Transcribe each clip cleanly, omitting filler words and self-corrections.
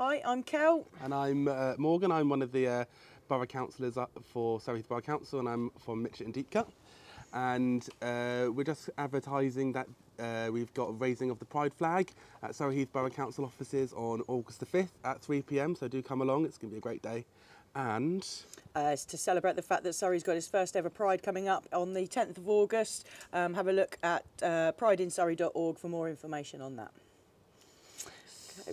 Hi, I'm Kel. And I'm Morgan. I'm one of the borough councillors for Surrey Heath Borough Council, and I'm from Mitchett and Deepcut. And we're just advertising that we've got a raising of the Pride flag at Surrey Heath Borough Council offices on August the 5th at 3 p.m. So do come along. It's going to be a great day. And It's to celebrate the fact that Surrey's got its first ever Pride coming up on the 10th of August. Have a look at prideinsurrey.org for more information on that.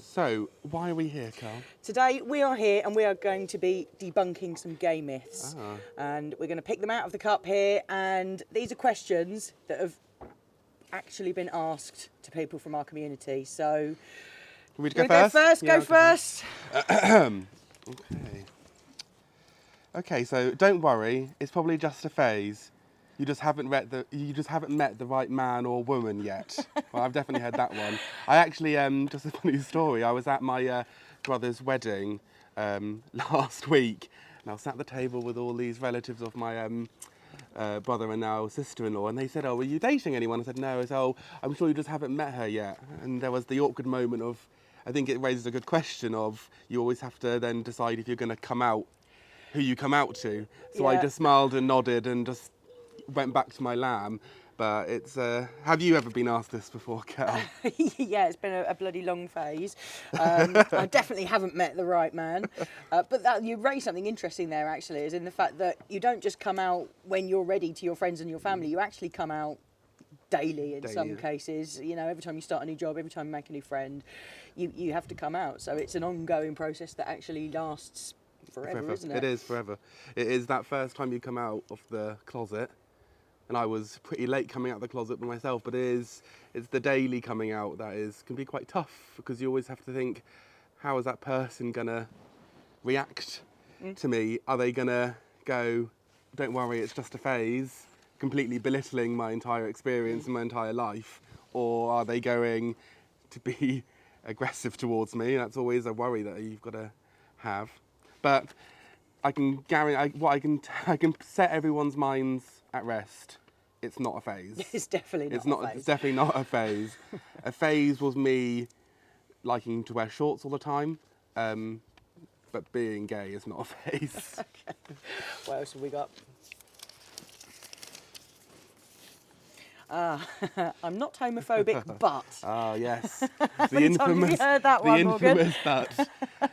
so, why are we here, Carl? Today we are here and we are going to be debunking some gay myths. And we're going to pick them out of the cup here, and these are questions that have actually been asked to people from our community. So, Can we go go first? first? Go first. Okay. Okay, so don't worry. It's probably just a phase. You just haven't met the right man or woman yet. Well, I've definitely heard that one. I actually, just a funny story. I was at my brother's wedding last week, and I was sat at the table with all these relatives of my brother and now sister-in-law, and they said, "Oh, were you dating anyone?" I said, "No." I said, "Oh, I'm sure you just haven't met her yet." And there was the awkward moment of, I think it raises a good question of, you always have to then decide if you're going to come out, who you come out to. So I just smiled and nodded and just went back to my lamb. But it's, have you ever been asked this before, Kel? Yeah, it's been a bloody long phase. I definitely haven't met the right man. But you raised something interesting there, actually, is in the fact that you don't just come out when you're ready to your friends and your family. You actually come out daily in some cases. You know, every time you start a new job, every time you make a new friend, you have to come out. So it's an ongoing process that actually lasts forever, isn't it? It is forever. It is that first time you come out of the closet. And I was pretty late coming out of the closet myself, but it's the daily coming out that can be quite tough, because you always have to think, how is that person gonna react to me? Are they gonna go, "Don't worry, it's just a phase," completely belittling my entire experience and my entire life? Or are they going to be aggressive towards me? That's always a worry that you've got to have. But I can guarantee, I can set everyone's minds at rest. It's not a phase. It's definitely not a phase. It's definitely not a phase. A phase was me liking to wear shorts all the time, but being gay is not a phase. Okay. What else have we got? I'm not homophobic, but. Ah, yes. How many times have you heard that one, Morgan? Infamous but.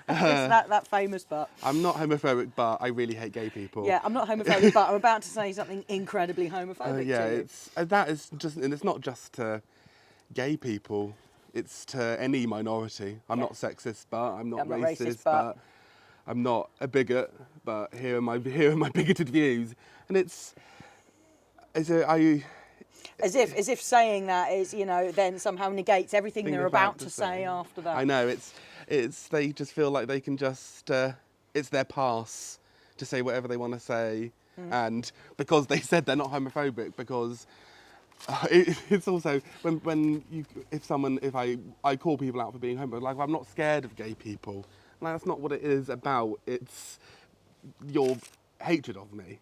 It's that famous but. I'm not homophobic, but I really hate gay people. Yeah, I'm not homophobic, but I'm about to say something incredibly homophobic yeah, to you. that is just, and it's not just to gay people. It's to any minority. I'm not sexist, but I'm not racist, but I'm not a bigot. But here are my bigoted views, and as if saying that is, then somehow negates everything they're about to say after that. I know, they just feel like they can just, it's their pass to say whatever they want to say. And because they said they're not homophobic, because it's also, if I call people out for being homophobic, like, I'm not scared of gay people. Like, that's not what it is about. It's your hatred of me,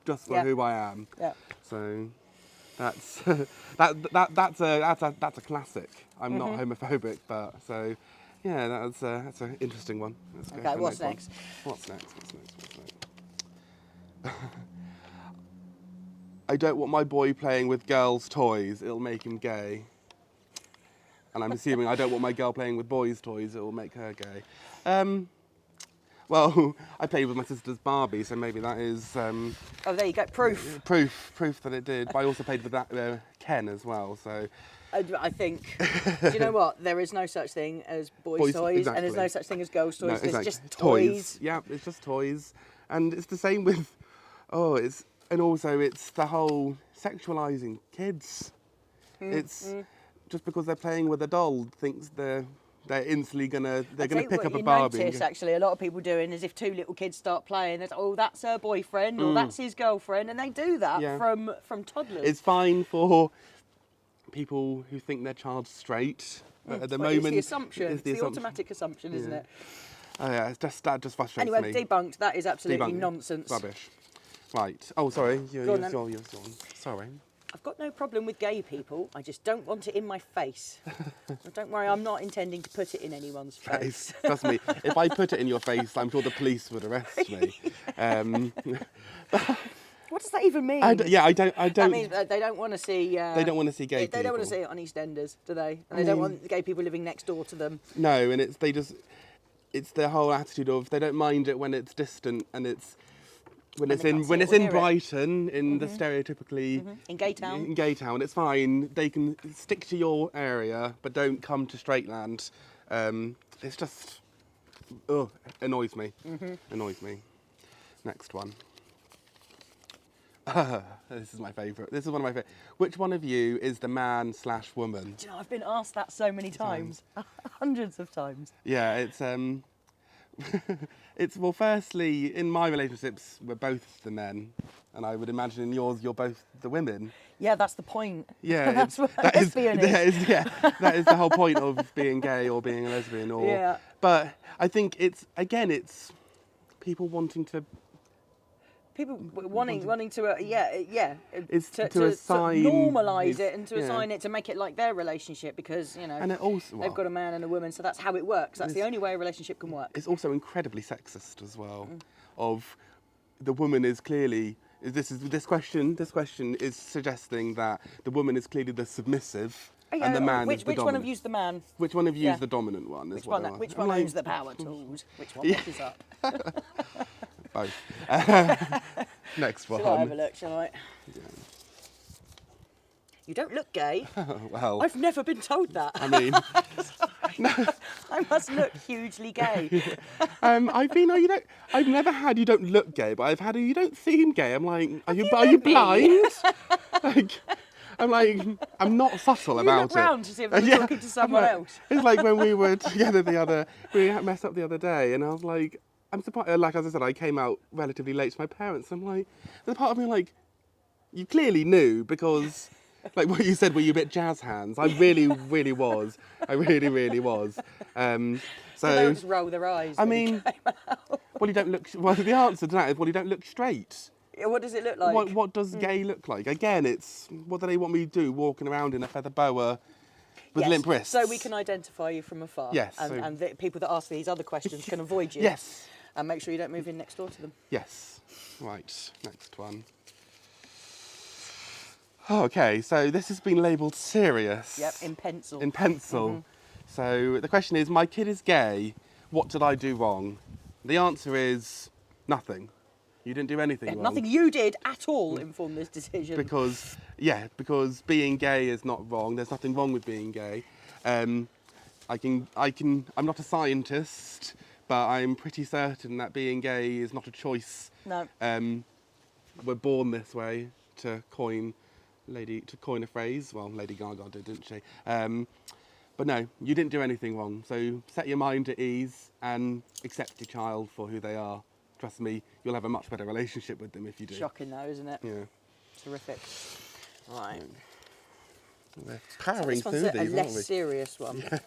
just for who I am. Yeah. So that's that's a classic. I'm not homophobic, but so yeah, that's an interesting one. Okay, what's next? What's next? I don't want my boy playing with girls' toys. It'll make him gay. And I'm assuming I don't want my girl playing with boys' toys. It will make her gay. Well, I played with my sister's Barbie, so maybe that is... oh, there you go, proof. Proof that it did. But I also played with that Ken as well, so... I think, do you know what? There is no such thing as boys' toys, and there's no such thing as girls' toys. It's just toys. Yeah, it's just toys. And it's the same with... And also it's the whole sexualising kids. It's just because they're playing with a doll, thinks they're instantly gonna pick up a Barbie. You notice actually a lot of people doing is if two little kids start playing, that's her boyfriend or that's his girlfriend, and they do that from toddlers. It's fine for people who think their child's straight, but at the moment it's the assumption. It's the automatic assumption, isn't it? Oh yeah, that just frustrates me. Anyway, debunked. That is absolutely nonsense. Rubbish. Right. Oh, sorry. You're on. Sorry. I've got no problem with gay people. I just don't want it in my face. So don't worry, I'm not intending to put it in anyone's face. Trust me, if I put it in your face, I'm sure the police would arrest me. What does that even mean? I don't. That means they don't want to see. They don't want to see gay people. They don't want to see it on EastEnders, do they? And they don't want gay people living next door to them. No, and it's their whole attitude of they don't mind it when it's distant and it's when it's in Brighton in the stereotypically in Gaytown. In Gaytown, it's fine. They can stick to your area, but don't come to Straightland. It's just annoys me. Annoys me. Next one. This is my favourite. This is one of my favourite. Which one of you is the man/woman? Do you know, I've been asked that so many times, hundreds of times. Yeah, it's it's well. Firstly, in my relationships, we're both the men, and I would imagine in yours, you're both the women. Yeah, that's the point. Yeah, that is the whole point of being gay or being a lesbian. Or yeah. But I think it's people wanting to. People wanting to It's to assign normalise it and to assign it to make it like their relationship because and it also, they've got a man and a woman, so that's how it works. That's the only way a relationship can work. It's also incredibly sexist as well. Of the woman is clearly this question is suggesting that the woman is clearly the submissive and the man is the dominant. Which one of you's the man? Which one of you is the dominant one? Which one owns the power tools? Which one washes up? Both. Next one. Shall I have a look, shall I? Yeah. You don't look gay. Well, I've never been told that. I mean, I must look hugely gay. I've never had you don't look gay, but I've had a you don't seem gay. I'm like, are you blind? I'm not subtle about it. You look round to see if I'm talking to someone else. It's like when we were together we messed up the other day, and I was like, I'm surprised, like as I said, I came out relatively late to my parents. I'm like, there's a part of me like, you clearly knew because, like what you said, were you a bit jazz hands? I really, really was. I really, really was. So they just roll their eyes. I mean, well, you don't look. Well, the answer to that is, well, you don't look straight. What does it look like? What does gay look like? Again, it's what do they want me to do? Walking around in a feather boa. With limp wrists. So we can identify you from afar. Yes. And the people that ask these other questions can avoid you. Yes. And make sure you don't move in next door to them. Yes. Right, next one. Oh, okay, so this has been labelled serious. Yep, in pencil. In pencil. So the question is, my kid is gay, what did I do wrong? The answer is nothing. You didn't do anything wrong. Nothing you did at all informed this decision. Because being gay is not wrong. There's nothing wrong with being gay. I'm not a scientist, but I'm pretty certain that being gay is not a choice. No. We're born this way, to coin a phrase. Well, Lady Gaga did, didn't she? But no, you didn't do anything wrong. So set your mind at ease and accept your child for who they are. Trust me, you'll have a much better relationship with them if you do. Shocking though, isn't it? Yeah. Terrific. Right. We're powering so through this these, one's a less serious one. Yeah.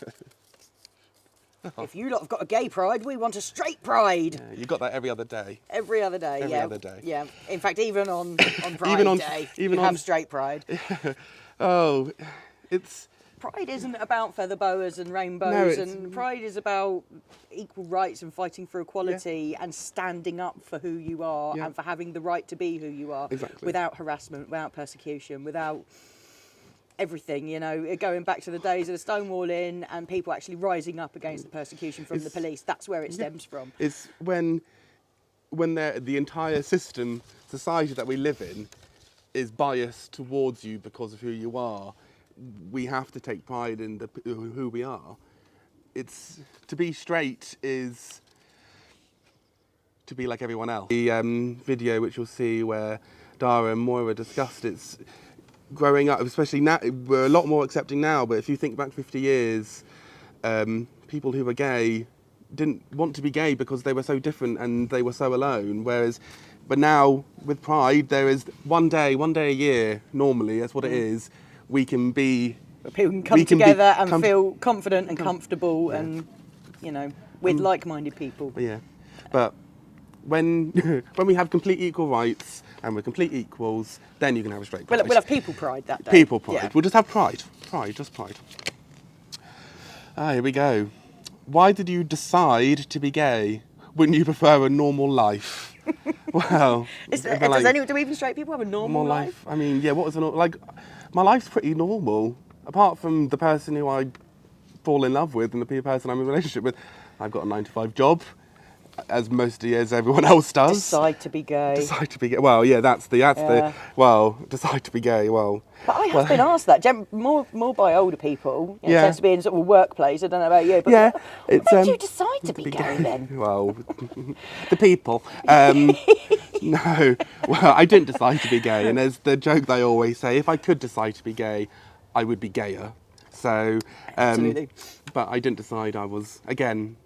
If you lot have got a gay pride, we want a straight pride. Yeah, you got that every other day. Every other day, Every other day. Yeah. In fact, even on Pride Day, you have straight pride. Oh, it's... Pride isn't about feather boas and rainbows, and pride is about equal rights and fighting for equality and standing up for who you are and for having the right to be who you are without harassment, without persecution, without everything, going back to the days of the Stonewall Inn and people actually rising up against the persecution from the police. That's where it stems from. It's when the entire society that we live in is biased towards you because of who you are. We have to take pride in who we are. It's to be straight is to be like everyone else. The video which you'll see where Dara and Moira discussed it's growing up, especially now, we're a lot more accepting now. But if you think back 50 years, people who were gay didn't want to be gay because they were so different and they were so alone. But now with Pride, there is one day a year. Normally, that's what it is. We can be. People can come together and feel confident and comfortable, and with like-minded people. Yeah, but when when we have complete equal rights and we're complete equals, then you can have a straight pride. We'll have people pride that day. People pride. Yeah. We'll just have pride. Just pride. Here we go. Why did you decide to be gay? Wouldn't you prefer a normal life? Well, do even straight people have a normal life? I mean, yeah. What was my life's pretty normal. Apart from the person who I fall in love with and the person I'm in a relationship with, I've got a 9-to-5 job, as everyone else does. Decide to be gay. Decide to be gay. Well, yeah, that's the decide to be gay. Well, but I have been asked that more by older people. It tends to be in sort of a workplace. I don't know about you, but yeah, what made you decide to be gay then? Well, the people. No, well, I didn't decide to be gay, and there's the joke that I always say: if I could decide to be gay, I would be gayer. So, Absolutely. But I didn't decide. I was, again.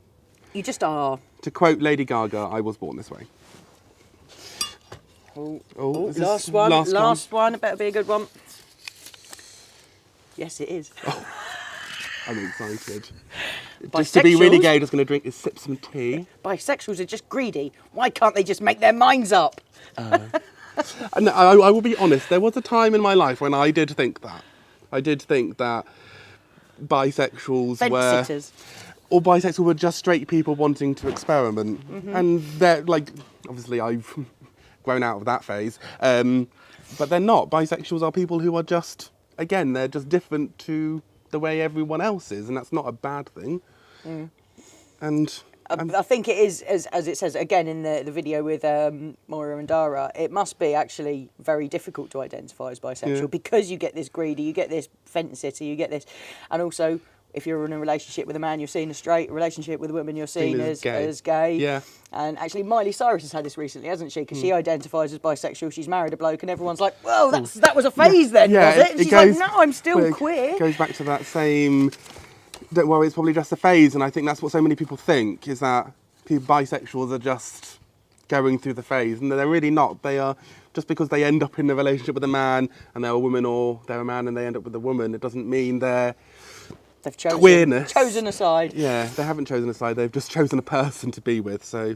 You just are. To quote Lady Gaga, I was born this way. Last one. It better be a good one. Yes, it is. Oh, I'm excited. Just to be really gay, just going to drink is sip some tea. Bisexuals are just greedy. Why can't they just make their minds up? And I will be honest, there was a time in my life when I did think that. I did think that bisexuals or bisexual were just straight people wanting to experiment. Mm-hmm. And they're obviously I've grown out of that phase. But they're not. Bisexuals are people who are just, again, they're just different to the way everyone else is, and that's not a bad thing. Mm. And I think it is, as it says again in the video with Moira and Dara, it must be actually very difficult to identify as bisexual because you get this greedy, you get this fence sitter, you get this, and also if you're in a relationship with a man, you're seen as straight. A relationship with a woman, you're seen as gay. Yeah. And actually, Miley Cyrus has had this recently, hasn't she? Because she identifies as bisexual. She's married a bloke, and everyone's like, "Well, that was a phase then, was it?" And she's like, "No, I'm still queer." It goes back to that same. Don't worry, it's probably just a phase, and I think that's what so many people think is that bisexuals are just going through the phase, and they're really not. They are just because they end up in a relationship with a man and they're a woman, or they're a man and they end up with a woman. It doesn't mean they've chosen a side. Yeah, they haven't chosen a side. They've just chosen a person to be with. So,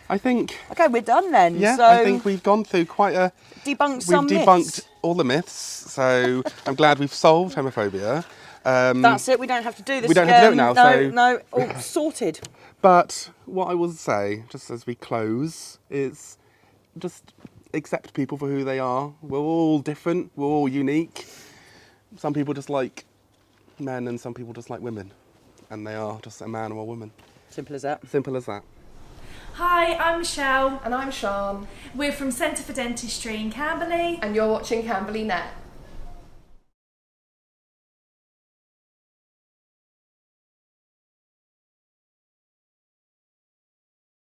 I think. Okay, we're done then. Yeah, so I think we've gone through quite a. We've debunked myths. All the myths. So I'm glad we've solved homophobia. That's it. We don't have to do this. We don't have to do it now. No, all sorted. But what I will say, just as we close, is just accept people for who they are. We're all different. We're all unique. Some people just like men and some people just like women. And they are just a man or a woman. Simple as that. Simple as that. Hi, I'm Michelle. And I'm Sian. We're from Centre for Dentistry in Camberley. And you're watching Camberley Net.